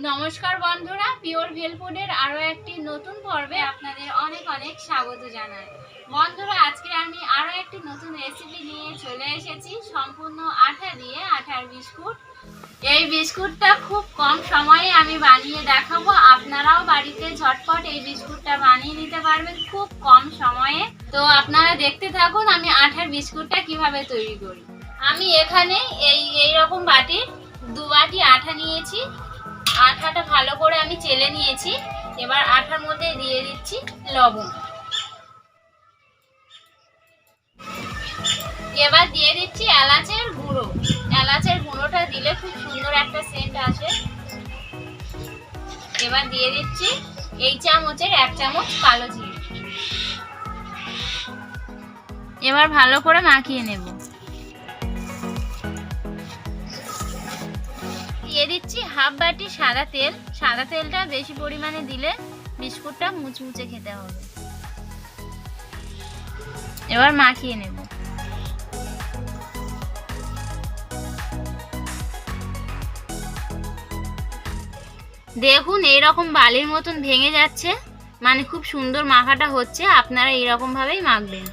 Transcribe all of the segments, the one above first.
নমস্কার বন্ধুরা, পিওর ভেলফুডের আরো একটি নতুন পর্বে আপনাদের অনেক অনেক স্বাগত জানাই। বন্ধুরা, আজকে আমি আরো একটি নতুন রেসিপি নিয়ে চলে এসেছি, সম্পূর্ণ আটা দিয়ে আটার বিস্কুট। এই বিস্কুটটা খুব কম সময়ে আমি বানিয়ে দেখাবো। আপনারাও বাড়িতে ঝটপট এই বিস্কুটটা বানিয়ে নিতে পারবেন খুব কম সময়ে। তো আপনারা দেখতে থাকুন আমি আটার বিস্কুটটা কিভাবে তৈরি করি। আমি এখানে এই রকম বাটির 2 বাটি আটা নিয়েছি। আটাটা ভালো করে আমি চেলে নিয়েছি। এবার আটার মধ্যে দিয়ে দিচ্ছি লবণ। এবার দিয়ে দিচ্ছি এলাচের গুঁড়ো। এলাচের গুঁড়োটা দিলে খুব সুন্দর একটা সেন্ট আসে। এবার দিয়ে দিচ্ছি এই চামচের 1 চামচ কালো জিরে। এবার ভালো করে মাখিয়ে নেব। দিয়ে দিচ্ছি হাফ বাটি সাদা তেল। সাদা তেলটা বেশি পরিমাণে দিলে বিস্কুটটা মুচমুচে খেতে হবে। এবার মাখিয়ে নেব। দেখুন এইরকম বালির মতন ভেঙে যাচ্ছে, মানে খুব সুন্দর মাখাটা হচ্ছে। আপনারা এইরকম ভাবেই মাখবেন।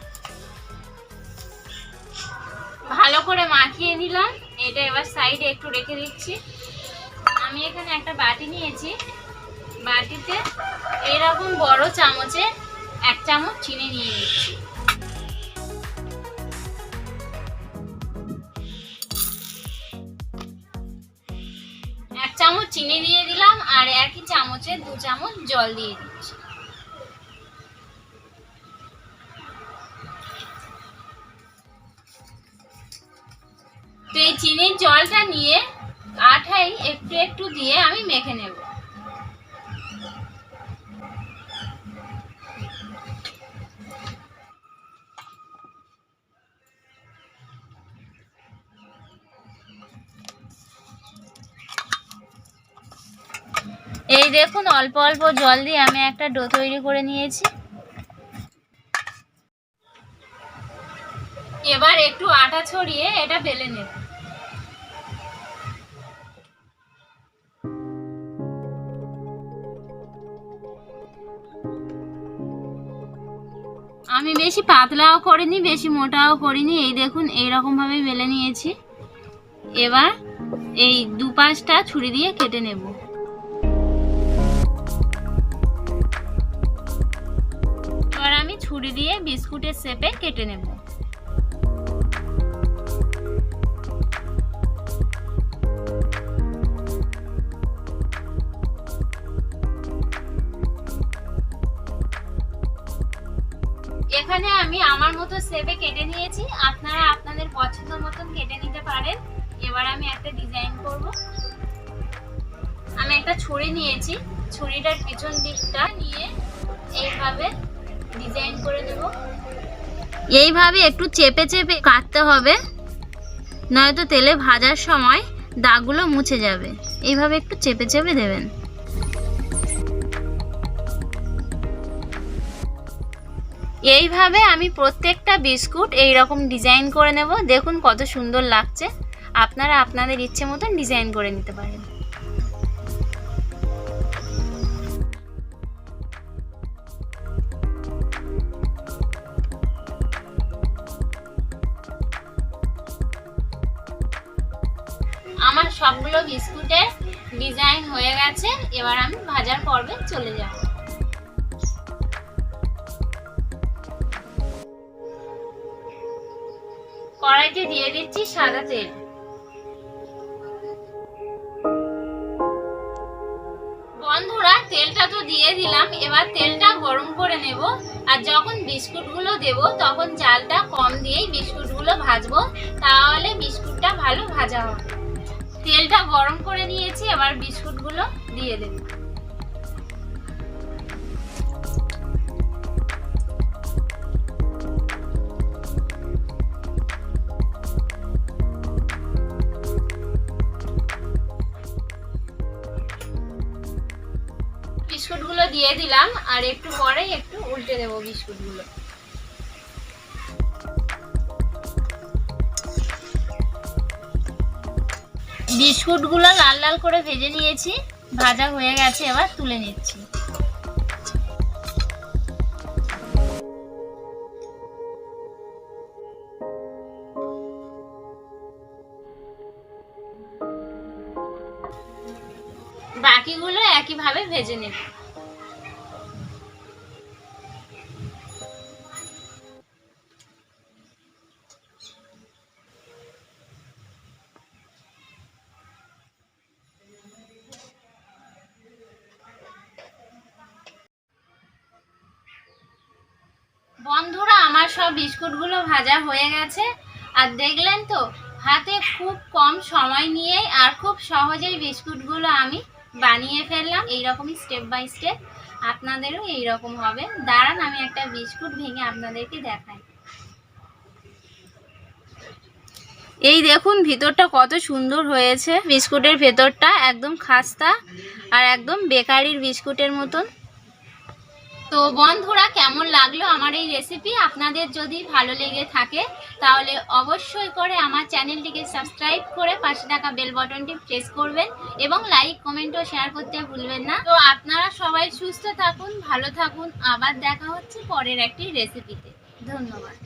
ভালো করে মাখিয়ে নিলাম। এটা এবার সাইডে একটু রেখে দিচ্ছি। আমি এখানে একটা বাটি নিয়েছি। বাটিতে এরকম বড় চামচে 1 চামচ চিনি নিয়ে নিচ্ছি। এক চামচ চিনি দিয়ে দিলাম আর একই চামচে 2 চামচ জল দিয়ে দিচ্ছি। তো এই চিনির জলটা নিয়ে আটায় একটু একটু দিয়ে আমি মেখে নেব। এই দেখুন অল্প অল্প জল দিয়ে আমি একটা ডো তৈরি করে নিয়েছি। এবার একটু আটা ছড়িয়ে এটা বেলে নেব। আমি বেশি পাতলাও করিনি, বেশি মোটাও করিনি। এই দেখুন এইরকম ভাবে বেলে নিয়েছি। এবার এই 2 পাশটা ছুরি দিয়ে কেটে নেব। এবার আমি ছুরি দিয়ে বিস্কুটের শেপে কেটে নেব। এখানে আমি আমার মতো শেপে কেটে নিয়েছি। আপনারা আপনাদের পছন্দ মতন কেটে নিতে পারেন। এবার আমি একটা ডিজাইন করব। আমি একটা ছুরি নিয়েছি। ছুরিটার পিছন দিকটা নিয়ে এইভাবে ডিজাইন করে দেব। এইভাবে একটু চেপে চেপে কাটতে হবে, নয়তো তেলে ভাজার সময় দাগগুলো মুছে যাবে। এইভাবে একটু চেপে চেপে দেবেন। এইভাবে আমি প্রত্যেকটা বিস্কুট এই রকম ডিজাইন করে নেব। দেখুন কত সুন্দর লাগছে। আপনারা আপনাদের ইচ্ছে মতন ডিজাইন করে নিতে পারেন। আমার সবগুলো বিস্কুটের ডিজাইন হয়ে গেছে। এবার আমি ভাজার পর্বে চলে যাব। কড়াইতে দিয়ে দিচ্ছি সাদা তেল। বন্ধুরা, তেলটা তো দিয়ে দিলাম। এবার তেলটা গরম করে নেব। আর যখন বিস্কুটগুলো দেব তখন জালটা কম দিয়েই বিস্কুটগুলো ভাজবো, তাহলে বিস্কুটটা ভালো ভাজা হবে। তেলটা গরম করে নিয়েছি। এবার বিস্কুটগুলো দিয়ে দেব। বিস্কুটগুলো দিয়ে দিলাম আর একটু পরে একটু উল্টে দেব বিস্কুটগুলো। বিস্কুটগুলো লাল লাল করে ভেজে নিয়েছি। ভাজা হয়ে গেছে, এবার তুলে নিচ্ছি। বাকিগুলো একইভাবে ভেজে নেব। বন্ধুরা, আমার সব বিস্কুটগুলো ভাজা হয়ে গেছে। আর দেখলেন তো, হাতে খুব কম সময় নিয়ে আর খুব সহজেই বিস্কুটগুলো আমি বানিয়ে ফেললাম। এইরকমই স্টেপ বাই স্টেপ আপনাদেরও এইরকম হবে। দাঁড়ান, আমি একটা বিস্কুট ভেঙে আপনাদেরকে দেখাই। এই দেখুন ভিতরটা কত সুন্দর হয়েছে। বিস্কুটের ভেতরটা একদম খাস্তা আর একদম বেকারির বিস্কুটের মতন। তো বন্ধুরা, কেমন লাগলো আমার এই রেসিপি? আপনাদের যদি ভালো লেগে থাকে তাহলে অবশ্যই করে আমার চ্যানেলটিকে সাবস্ক্রাইব করে পাশে থাকা বেল বাটনটি প্রেস করবেন এবং লাইক, কমেন্ট ও শেয়ার করতে ভুলবেন না। তো আপনারা সবাই সুস্থ থাকুন, ভালো থাকুন। আবার দেখা হচ্ছে পরের একটি রেসিপিতে। ধন্যবাদ।